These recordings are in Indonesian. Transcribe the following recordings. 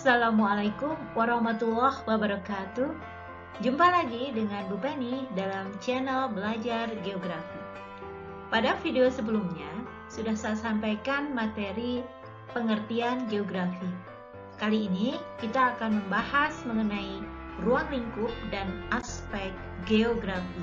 Assalamualaikum warahmatullahi wabarakatuh. Jumpa lagi dengan Bu Penny dalam channel Belajar Geografi. Pada video sebelumnya sudah saya sampaikan materi pengertian geografi. Kali ini kita akan membahas mengenai ruang lingkup dan aspek geografi.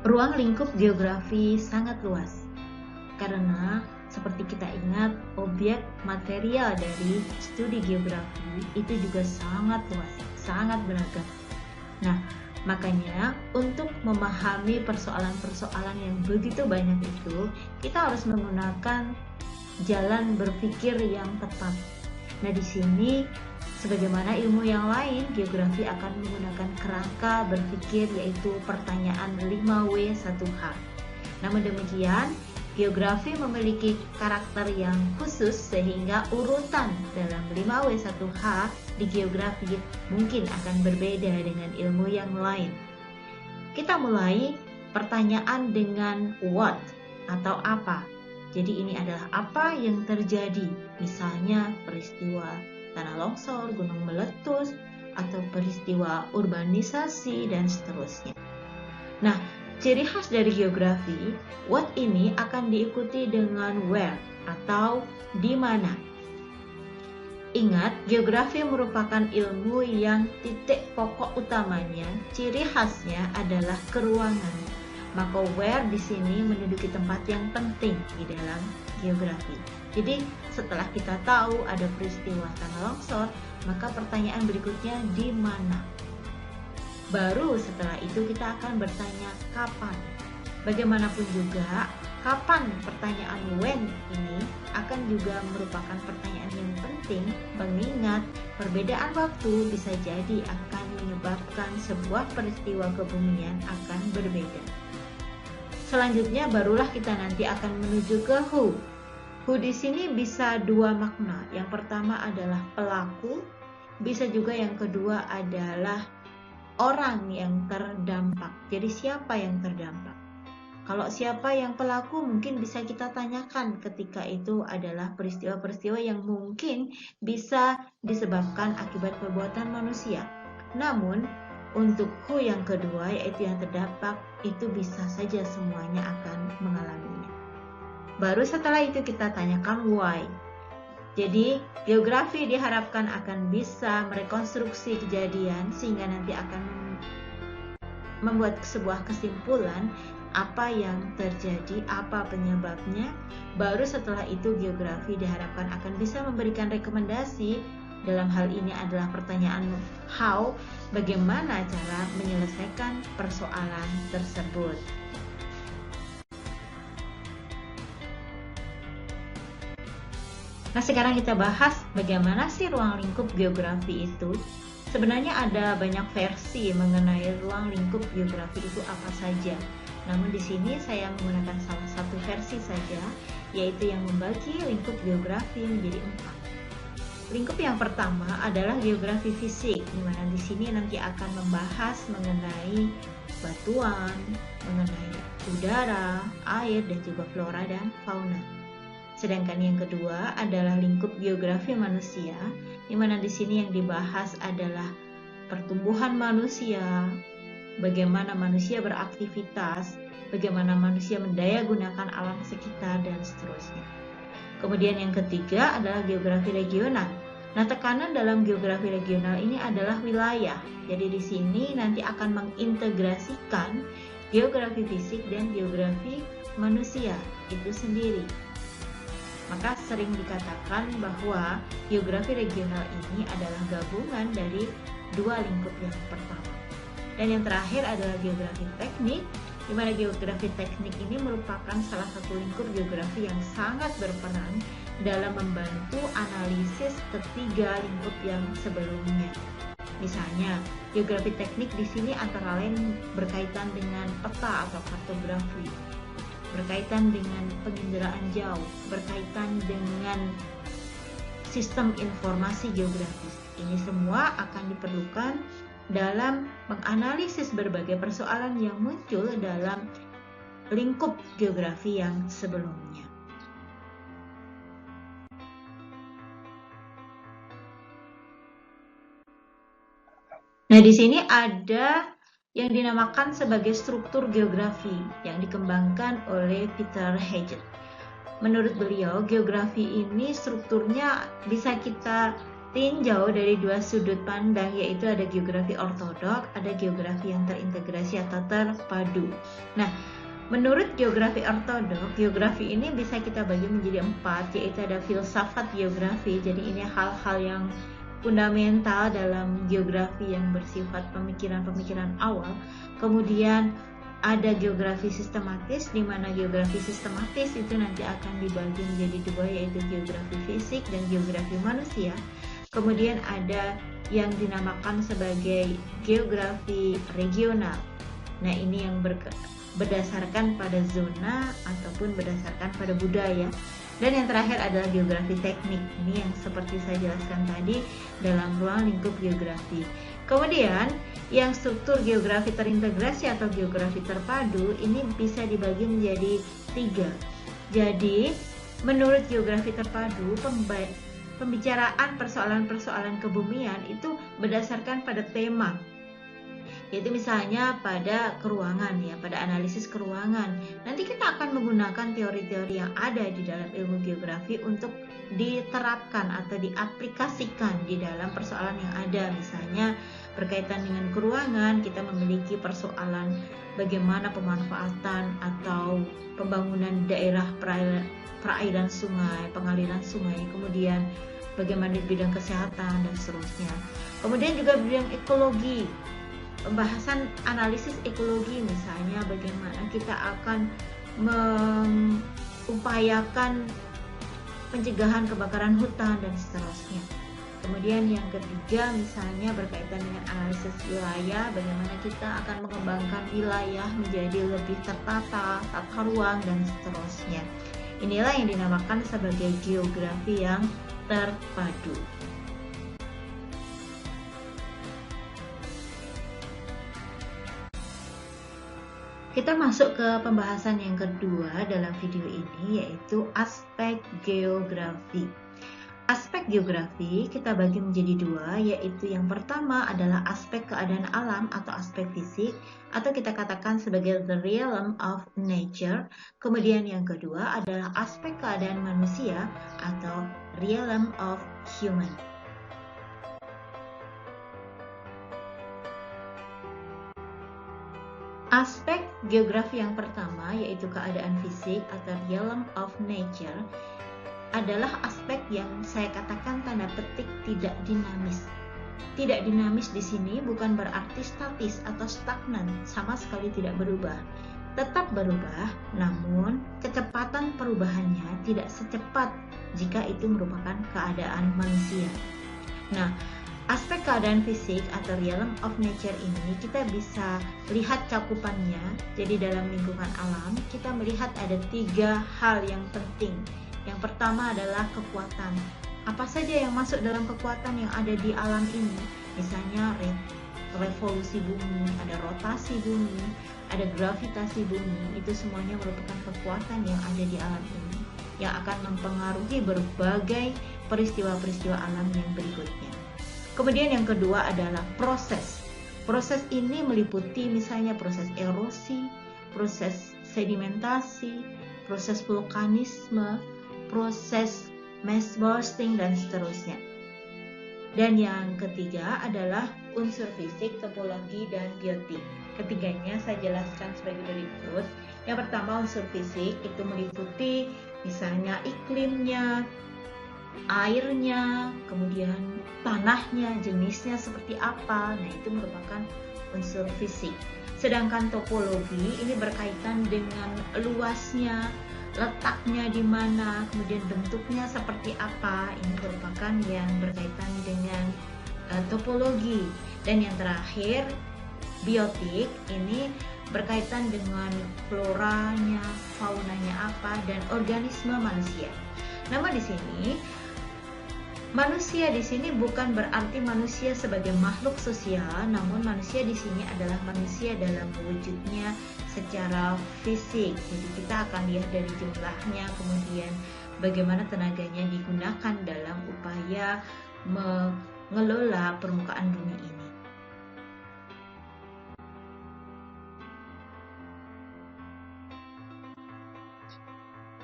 Ruang lingkup geografi sangat luas. Karena seperti kita ingat, objek material dari studi geografi itu juga sangat luas, sangat beragam. Nah, makanya untuk memahami persoalan-persoalan yang begitu banyak itu, kita harus menggunakan jalan berpikir yang tepat. Nah, di sini sebagaimana ilmu yang lain, geografi akan menggunakan kerangka berpikir yaitu pertanyaan 5W1H. Namun demikian, geografi memiliki karakter yang khusus sehingga urutan dalam 5W1H di geografi mungkin akan berbeda dengan ilmu yang lain. Kita mulai pertanyaan dengan what atau apa. Jadi ini adalah apa yang terjadi, misalnya peristiwa tanah longsor, gunung meletus, atau peristiwa urbanisasi dan seterusnya. Nah, ciri khas dari geografi, what ini akan diikuti dengan where atau di mana. Ingat, geografi merupakan ilmu yang titik pokok utamanya, ciri khasnya adalah keruangan. Maka where di sini menduduki tempat yang penting di dalam geografi. Jadi, setelah kita tahu ada peristiwa tanah longsor, maka pertanyaan berikutnya di mana? Baru setelah itu kita akan bertanya kapan. Bagaimanapun juga, kapan pertanyaan when ini akan juga merupakan pertanyaan yang penting, mengingat perbedaan waktu bisa jadi akan menyebabkan sebuah peristiwa kebumian akan berbeda. Selanjutnya barulah kita nanti akan menuju ke who. Who di sini bisa dua makna. Yang pertama adalah pelaku, bisa juga yang kedua adalah orang yang terdampak. Jadi siapa yang terdampak? Kalau siapa yang pelaku mungkin bisa kita tanyakan ketika itu adalah peristiwa-peristiwa yang mungkin bisa disebabkan akibat perbuatan manusia. Namun untuk who yang kedua yaitu yang terdampak itu bisa saja semuanya akan mengalaminya. Baru setelah itu kita tanyakan why. Jadi, geografi diharapkan akan bisa merekonstruksi kejadian sehingga nanti akan membuat sebuah kesimpulan apa yang terjadi, apa penyebabnya. Baru setelah itu geografi diharapkan akan bisa memberikan rekomendasi. Dalam hal ini adalah pertanyaan how, bagaimana cara menyelesaikan persoalan tersebut. Nah, sekarang kita bahas bagaimana sih ruang lingkup geografi itu. Sebenarnya ada banyak versi mengenai ruang lingkup geografi itu apa saja. Namun di sini saya menggunakan salah satu versi saja, yaitu yang membagi lingkup geografi menjadi 4. Lingkup yang pertama adalah geografi fisik, di mana di sini nanti akan membahas mengenai batuan, mengenai udara, air, dan juga flora dan fauna. Sedangkan yang kedua adalah lingkup geografi manusia, di mana di sini yang dibahas adalah pertumbuhan manusia, bagaimana manusia beraktivitas, bagaimana manusia mendayagunakan alam sekitar, dan seterusnya. Kemudian yang ketiga adalah geografi regional. Nah, tekanan dalam geografi regional ini adalah wilayah. Jadi di sini nanti akan mengintegrasikan geografi fisik dan geografi manusia itu sendiri. Maka sering dikatakan bahwa geografi regional ini adalah gabungan dari dua lingkup yang pertama. Dan yang terakhir adalah geografi teknik, di mana geografi teknik ini merupakan salah satu lingkup geografi yang sangat berperan dalam membantu analisis ketiga lingkup yang sebelumnya. Misalnya, geografi teknik di sini antara lain berkaitan dengan peta atau kartografi, berkaitan dengan penginderaan jauh, berkaitan dengan sistem informasi geografis. Ini semua akan diperlukan dalam menganalisis berbagai persoalan yang muncul dalam lingkup geografi yang sebelumnya. Nah, di sini ada yang dinamakan sebagai struktur geografi yang dikembangkan oleh Peter Haggett. Menurut beliau, geografi ini strukturnya bisa kita tinjau dari dua sudut pandang, yaitu ada geografi ortodok, ada geografi yang terintegrasi atau terpadu. Nah, menurut geografi ortodok, geografi ini bisa kita bagi menjadi 4, yaitu ada filsafat geografi. Jadi ini hal-hal yang fundamental dalam geografi yang bersifat pemikiran-pemikiran awal. Kemudian ada geografi sistematis, di mana geografi sistematis itu nanti akan dibagi menjadi 2, yaitu geografi fisik dan geografi manusia. Kemudian ada yang dinamakan sebagai geografi regional. Nah, ini yang berdasarkan pada zona ataupun berdasarkan pada budaya. Dan yang terakhir adalah geografi teknik. Ini yang seperti saya jelaskan tadi dalam ruang lingkup geografi. Kemudian yang struktur geografi terintegrasi atau geografi terpadu ini bisa dibagi menjadi 3. Jadi menurut geografi terpadu, pembicaraan persoalan-persoalan kebumian itu berdasarkan pada tema, yaitu misalnya pada keruangan, ya, pada analisis keruangan. Nanti kita akan menggunakan teori-teori yang ada di dalam ilmu geografi untuk diterapkan atau diaplikasikan di dalam persoalan yang ada. Misalnya berkaitan dengan keruangan, kita memiliki persoalan bagaimana pemanfaatan atau pembangunan daerah perairan sungai, pengaliran sungai, kemudian bagaimana di bidang kesehatan dan seterusnya. Kemudian juga bidang ekologi, pembahasan analisis ekologi, misalnya bagaimana kita akan mengupayakan pencegahan kebakaran hutan dan seterusnya. Kemudian yang ketiga misalnya berkaitan dengan analisis wilayah, bagaimana kita akan mengembangkan wilayah menjadi lebih tertata, tata ruang dan seterusnya. Inilah yang dinamakan sebagai geografi yang terpadu. Kita masuk ke pembahasan yang kedua dalam video ini, yaitu aspek geografi. Aspek geografi kita bagi menjadi 2, yaitu yang pertama adalah aspek keadaan alam atau aspek fisik, atau kita katakan sebagai the realm of nature. Kemudian yang kedua adalah aspek keadaan manusia atau realm of human. Aspek geografi yang pertama, yaitu keadaan fisik atau realm of nature, adalah aspek yang saya katakan tanda petik tidak dinamis. Tidak dinamis di sini bukan berarti statis atau stagnan, sama sekali tidak berubah. Tetap berubah, namun kecepatan perubahannya tidak secepat jika itu merupakan keadaan manusia. Nah, aspek keadaan fisik atau realm of nature ini kita bisa lihat cakupannya. Jadi dalam lingkungan alam kita melihat ada 3 hal yang penting. Yang pertama adalah kekuatan. Apa saja yang masuk dalam kekuatan yang ada di alam ini? Misalnya revolusi bumi, ada rotasi bumi, ada gravitasi bumi. Itu semuanya merupakan kekuatan yang ada di alam ini yang akan mempengaruhi berbagai peristiwa-peristiwa alam yang berikutnya. Kemudian yang kedua adalah proses. Proses ini meliputi misalnya proses erosi, proses sedimentasi, proses vulkanisme, proses mass bursting dan seterusnya. Dan yang ketiga adalah unsur fisik, topologi, dan biotik. Ketiganya saya jelaskan sebagai berikut. Yang pertama unsur fisik itu meliputi misalnya iklimnya, airnya, kemudian tanahnya, jenisnya seperti apa. Nah, itu merupakan unsur fisik. Sedangkan topologi ini berkaitan dengan luasnya, letaknya di mana, kemudian bentuknya seperti apa. Ini merupakan yang berkaitan dengan topologi. Dan yang terakhir, biotik ini berkaitan dengan floranya, faunanya apa, dan organisme manusia. Namun di sini manusia di sini bukan berarti manusia sebagai makhluk sosial, namun manusia di sini adalah manusia dalam wujudnya secara fisik. Jadi kita akan lihat dari jumlahnya, kemudian bagaimana tenaganya digunakan dalam upaya mengelola permukaan bumi ini.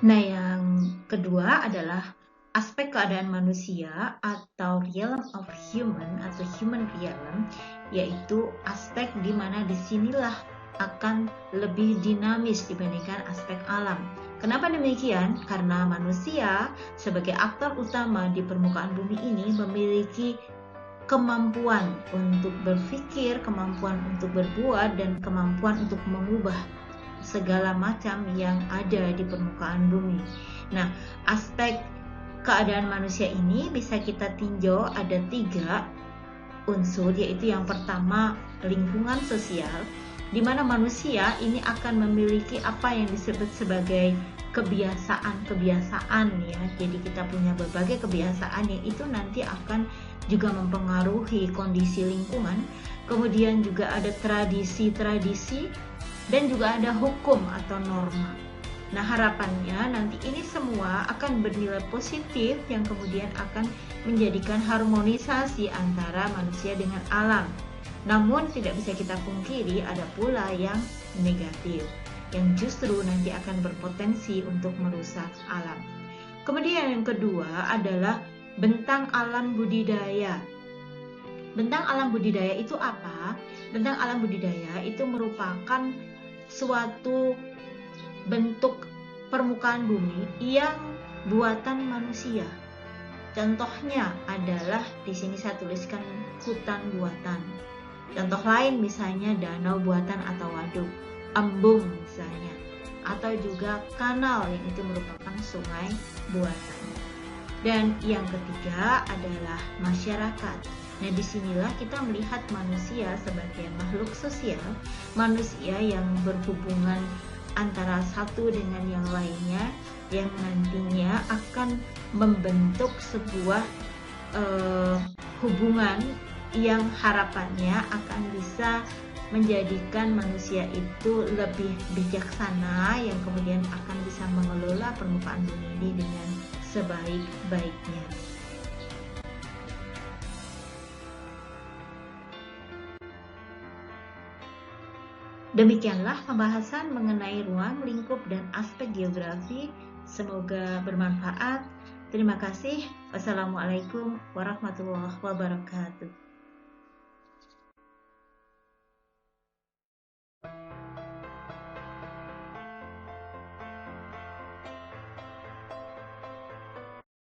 Nah, yang kedua adalah aspek keadaan manusia atau realm of human atau human realm, yaitu aspek di mana disinilah akan lebih dinamis dibandingkan aspek alam. Kenapa demikian? Karena manusia sebagai aktor utama di permukaan bumi ini memiliki kemampuan untuk berpikir, kemampuan untuk berbuat, dan kemampuan untuk mengubah segala macam yang ada di permukaan bumi. Nah, aspek keadaan manusia ini bisa kita tinjau ada 3 unsur, yaitu yang pertama lingkungan sosial, di mana manusia ini akan memiliki apa yang disebut sebagai kebiasaan-kebiasaan ya. Jadi kita punya berbagai kebiasaan yang itu nanti akan juga mempengaruhi kondisi lingkungan. Kemudian juga ada tradisi-tradisi dan juga ada hukum atau norma. Nah, harapannya nanti ini semua akan bernilai positif yang kemudian akan menjadikan harmonisasi antara manusia dengan alam. Namun tidak bisa kita pungkiri ada pula yang negatif, yang justru nanti akan berpotensi untuk merusak alam. Kemudian yang kedua adalah bentang alam budidaya. Bentang alam budidaya itu apa? Bentang alam budidaya itu merupakan suatu bentuk permukaan bumi yang buatan manusia. Contohnya adalah di sini saya tuliskan hutan buatan. Contoh lain misalnya danau buatan atau waduk, embung misalnya, atau juga kanal yang itu merupakan sungai buatan. Dan yang ketiga adalah masyarakat. Nah, disinilah kita melihat manusia sebagai makhluk sosial, manusia yang berhubungan antara satu dengan yang lainnya, yang nantinya akan membentuk sebuah hubungan yang harapannya akan bisa menjadikan manusia itu lebih bijaksana, yang kemudian akan bisa mengelola permukaan bumi ini dengan sebaik-baiknya. Demikianlah pembahasan mengenai ruang, lingkup, dan aspek geografi. Semoga bermanfaat. Terima kasih. Wassalamualaikum warahmatullahi wabarakatuh.